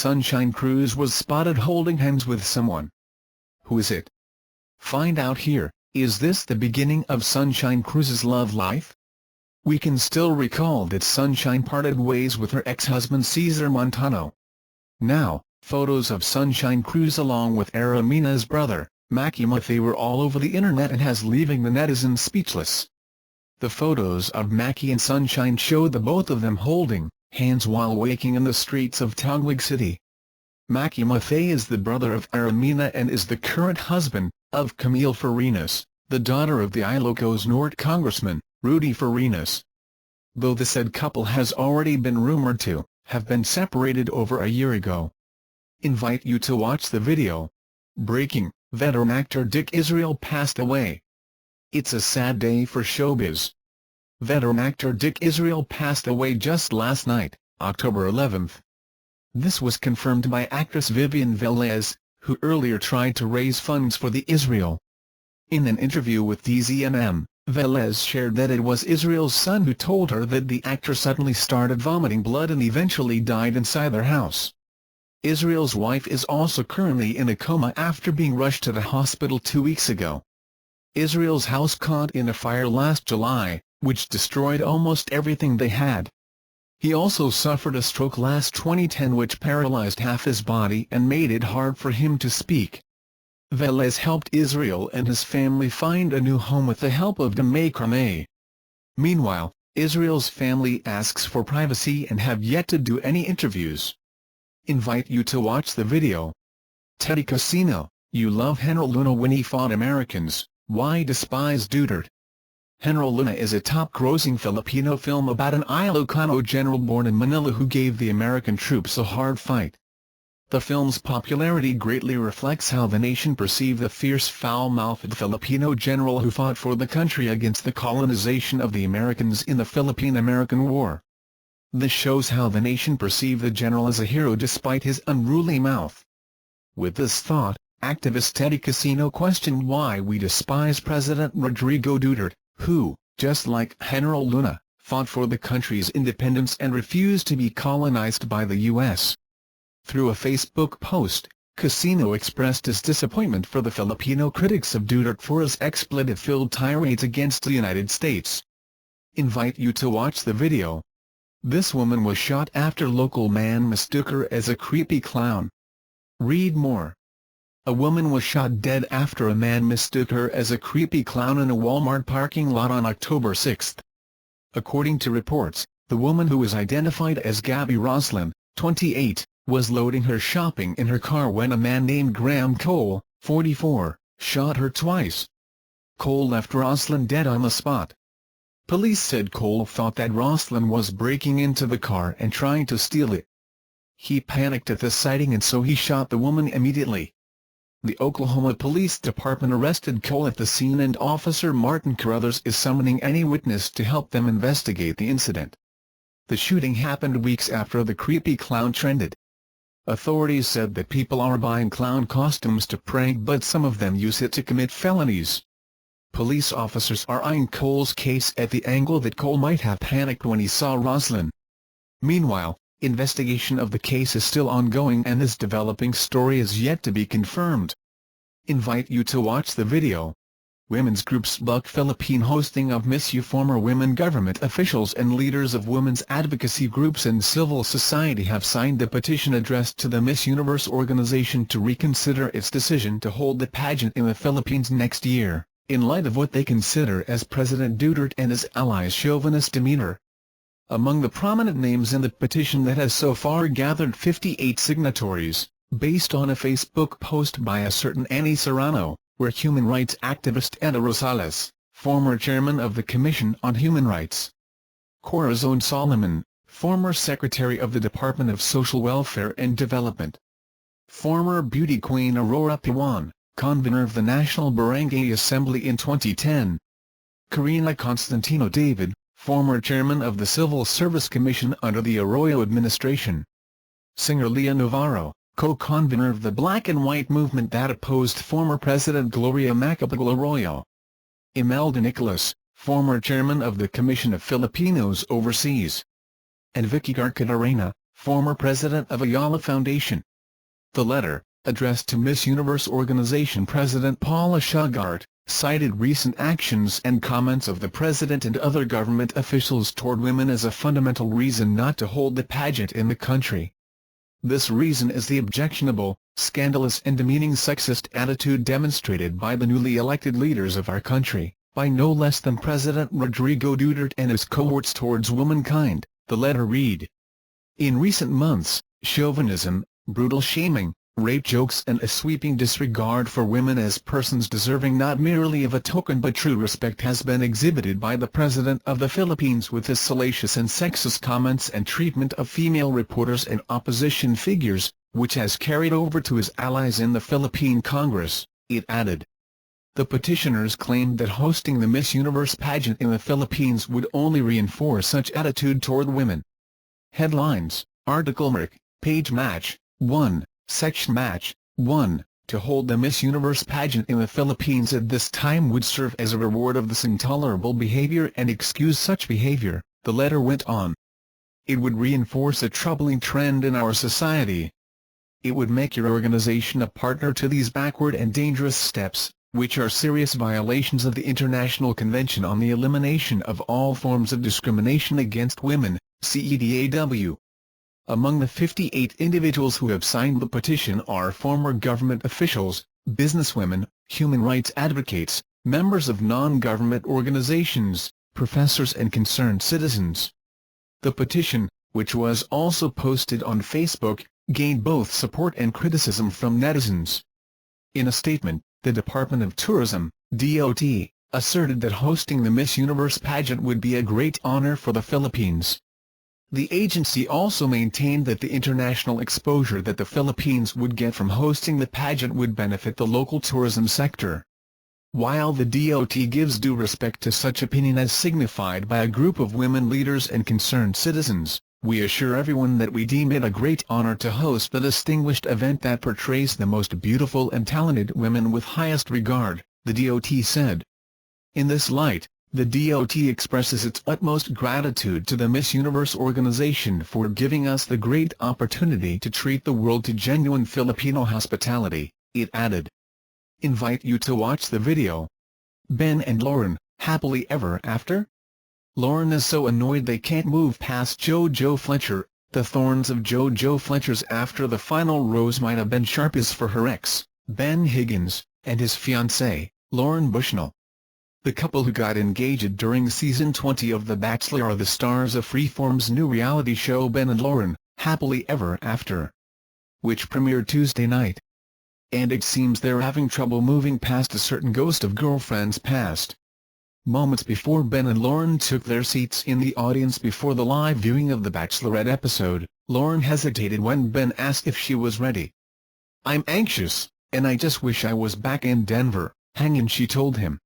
Sunshine Cruz was spotted holding hands with someone. Who is it? Find out here. Is this the beginning of Sunshine Cruz's love life? We can still recall that Sunshine parted ways with her ex-husband Cesar Montano. Now, photos of Sunshine Cruz along with Ara Mina's brother, Macky Mathay, were all over the internet and has leaving the netizens speechless. The photos of Macky and Sunshine show the both of them holding hands while walking in the streets of Taguig City. Macky Mathay is the brother of Ara Mina and is the current husband of Camille Farinas, the daughter of the Ilocos Norte Congressman, Rudy Farinas. Though the said couple has already been rumored to have been separated over a year ago. Invite you to watch the video. Breaking: veteran actor Dick Israel passed away. It's a sad day for showbiz. Veteran actor Dick Israel passed away just last night, October 11th. This was confirmed by actress Vivian Velez, who earlier tried to raise funds for the Israel. In an interview with TZMM, Velez shared that it was Israel's son who told her that the actor suddenly started vomiting blood and eventually died inside their house. Israel's wife is also currently in a coma after being rushed to the hospital 2 weeks ago. Israel's house caught in a fire last July, which destroyed almost everything they had. He also suffered a stroke last 2010 which paralyzed half his body and made it hard for him to speak. Velez helped Israel and his family find a new home with the help of Macky Mathay. Meanwhile, Israel's family asks for privacy and have yet to do any interviews. Invite you to watch the video. Teddy Casino: you love Henry Luna when he fought Americans, why despise Duterte? Henry Luna is a top-grossing Filipino film about an Ilocano general born in Manila who gave the American troops a hard fight. The film's popularity greatly reflects how the nation perceived the fierce, foul-mouthed Filipino general who fought for the country against the colonization of the Americans in the Philippine-American War. This shows how the nation perceived the general as a hero despite his unruly mouth. With this thought, activist Teddy Casino questioned why we despise President Rodrigo Duterte, who, just like Henry Luna, fought for the country's independence and refused to be colonized by the U.S. Through a Facebook post, Casino expressed his disappointment for the Filipino critics of Duterte for his expletive-filled tirades against the United States. Invite you to watch the video. This woman was shot after local man mistook her as a creepy clown. Read more. A woman was shot dead after a man mistook her as a creepy clown in a Walmart parking lot on October 6. According to reports, the woman, who was identified as Gabby Roslyn, 28, was loading her shopping in her car when a man named Graham Cole, 44, shot her twice. Cole left Roslyn dead on the spot. Police said Cole thought that Roslyn was breaking into the car and trying to steal it. He panicked at the sighting and so he shot the woman immediately. The Oklahoma Police Department arrested Cole at the scene and Officer Martin Carruthers is summoning any witness to help them investigate the incident. The shooting happened weeks after the creepy clown trended. Authorities said that people are buying clown costumes to prank, but some of them use it to commit felonies. Police officers are eyeing Cole's case at the angle that Cole might have panicked when he saw Roslyn. Meanwhile, investigation of the case is still ongoing and this developing story is yet to be confirmed. Invite you to watch the video. Women's groups block Philippine hosting of Miss U. Former women government officials and leaders of women's advocacy groups and civil society have signed the petition addressed to the Miss Universe organization to reconsider its decision to hold the pageant in the Philippines next year, in light of what they consider as President Duterte and his allies' chauvinist demeanor. Among the prominent names in the petition that has so far gathered 58 signatories, based on a Facebook post by a certain Annie Serrano, were human rights activist Eda Rosales, former chairman of the Commission on Human Rights; Corazon Solomon, former secretary of the Department of Social Welfare and Development; former beauty queen Aurora Piwan, convener of the National Barangay Assembly in 2010; Karina Constantino David, former chairman of the Civil Service Commission under the Arroyo administration; singer Leah Navarro, co-convener of the Black and White movement that opposed former President Gloria Macapagal Arroyo; Imelda Nicolas, former chairman of the Commission of Filipinos Overseas; and Vicky Garcadarena, former president of Ayala Foundation. The letter, addressed to Miss Universe organization President Paula Shugart, cited recent actions and comments of the president and other government officials toward women as a fundamental reason not to hold the pageant in the country. This reason is the objectionable, scandalous and demeaning sexist attitude demonstrated by the newly elected leaders of our country, by no less than President Rodrigo Duterte and his cohorts towards womankind, the letter read. In recent months, chauvinism, brutal shaming, rape jokes and a sweeping disregard for women as persons deserving not merely of a token but true respect has been exhibited by the President of the Philippines with his salacious and sexist comments and treatment of female reporters and opposition figures, which has carried over to his allies in the Philippine Congress, it added. The petitioners claimed that hosting the Miss Universe pageant in the Philippines would only reinforce such attitude toward women. Headlines, article Merck, page match, 1. Section match, 1. To hold the Miss Universe pageant in the Philippines at this time would serve as a reward of this intolerable behavior and excuse such behavior, the letter went on. It would reinforce a troubling trend in our society. It would make your organization a partner to these backward and dangerous steps, which are serious violations of the International Convention on the Elimination of All Forms of Discrimination Against Women, CEDAW. Among the 58 individuals who have signed the petition are former government officials, businesswomen, human rights advocates, members of non-government organizations, professors and concerned citizens. The petition, which was also posted on Facebook, gained both support and criticism from netizens. In a statement, the Department of Tourism, DOT, asserted that hosting the Miss Universe pageant would be a great honor for the Philippines. The agency also maintained that the international exposure that the Philippines would get from hosting the pageant would benefit the local tourism sector. While the DOT gives due respect to such opinion as signified by a group of women leaders and concerned citizens, we assure everyone that we deem it a great honor to host the distinguished event that portrays the most beautiful and talented women with highest regard, the DOT said. In this light, the DOT expresses its utmost gratitude to the Miss Universe organization for giving us the great opportunity to treat the world to genuine Filipino hospitality, it added. Invite you to watch the video. Ben and Lauren, happily ever after? Lauren is so annoyed they can't move past JoJo Fletcher. The thorns of JoJo Fletcher's after the final rose might have been sharp as for her ex, Ben Higgins, and his fiancée, Lauren Bushnell. The couple who got engaged during Season 20 of The Bachelor are the stars of Freeform's new reality show Ben and Lauren, Happily Ever After, which premiered Tuesday night. And it seems they're having trouble moving past a certain ghost of girlfriends past. Moments before Ben and Lauren took their seats in the audience before the live viewing of the Bachelorette episode, Lauren hesitated when Ben asked if she was ready. "I'm anxious, and I just wish I was back in Denver, hanging," she told him.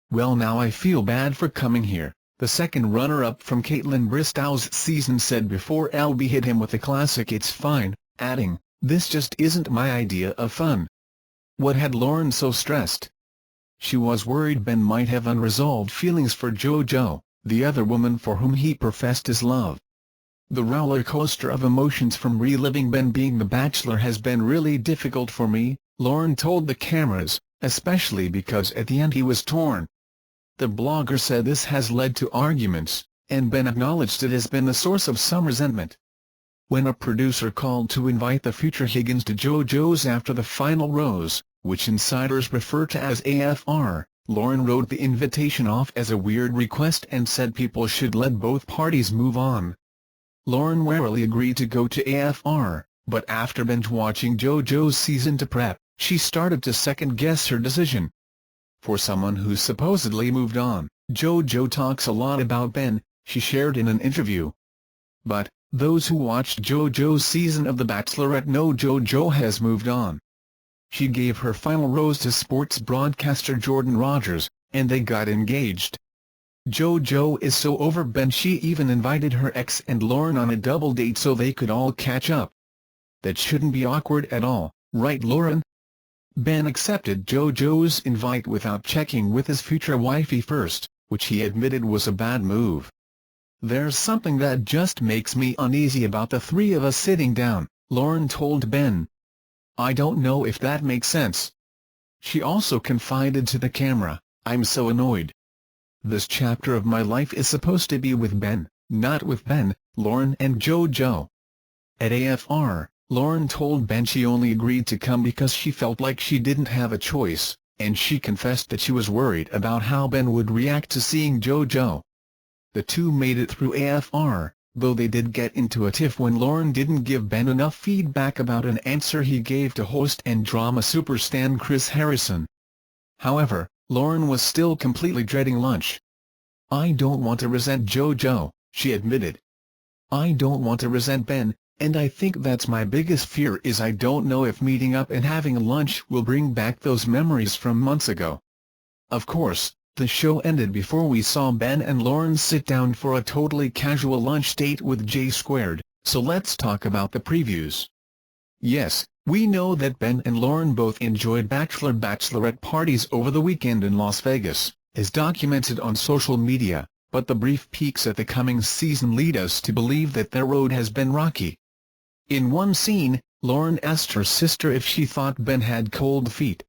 "Well, now I feel bad for coming here," the second runner-up from Caitlin Bristow's season said before LB hit him with a classic "It's fine," adding, "This just isn't my idea of fun." What had Lauren so stressed? She was worried Ben might have unresolved feelings for JoJo, the other woman for whom he professed his love. "The roller coaster of emotions from reliving Ben being the Bachelor has been really difficult for me," Lauren told the cameras, "especially because at the end he was torn." The blogger said this has led to arguments, and Ben acknowledged it has been a source of some resentment. When a producer called to invite the future Higgins to JoJo's after the final rose, which insiders refer to as AFR, Lauren wrote the invitation off as a weird request and said people should let both parties move on. Lauren warily agreed to go to AFR, but after binge-watching JoJo's season to prep, she started to second-guess her decision. For someone who's supposedly moved on, JoJo talks a lot about Ben, she shared in an interview. But those who watched JoJo's season of The Bachelorette know JoJo has moved on. She gave her final rose to sports broadcaster Jordan Rogers, and they got engaged. JoJo is so over Ben she even invited her ex and Lauren on a double date so they could all catch up. That shouldn't be awkward at all, right Lauren? Ben accepted JoJo's invite without checking with his future wifey first, which he admitted was a bad move. "There's something that just makes me uneasy about the three of us sitting down," Lauren told Ben. "I don't know if that makes sense." She also confided to the camera, "I'm so annoyed. This chapter of my life is supposed to be with Ben, not with Ben, Lauren and JoJo." At AFR, Lauren told Ben she only agreed to come because she felt like she didn't have a choice, and she confessed that she was worried about how Ben would react to seeing JoJo. The two made it through AFR, though they did get into a tiff when Lauren didn't give Ben enough feedback about an answer he gave to host and drama superstar Chris Harrison. However, Lauren was still completely dreading lunch. "I don't want to resent JoJo," she admitted. "I don't want to resent Ben, and I think that's my biggest fear is I don't know if meeting up and having lunch will bring back those memories from months ago." Of course, the show ended before we saw Ben and Lauren sit down for a totally casual lunch date with J-Squared, so let's talk about the previews. Yes, we know that Ben and Lauren both enjoyed bachelor-bachelorette parties over the weekend in Las Vegas, as documented on social media, but the brief peeks at the coming season lead us to believe that their road has been rocky. In one scene, Lauren asked her sister if she thought Ben had cold feet.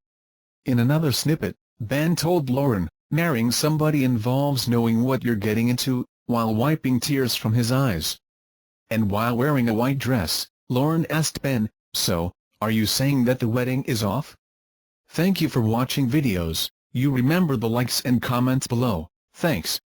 In another snippet, Ben told Lauren, "Marrying somebody involves knowing what you're getting into," while wiping tears from his eyes. And while wearing a white dress, Lauren asked Ben, "So, are you saying that the wedding is off?" Thank you for watching videos. You remember the likes and comments below. Thanks.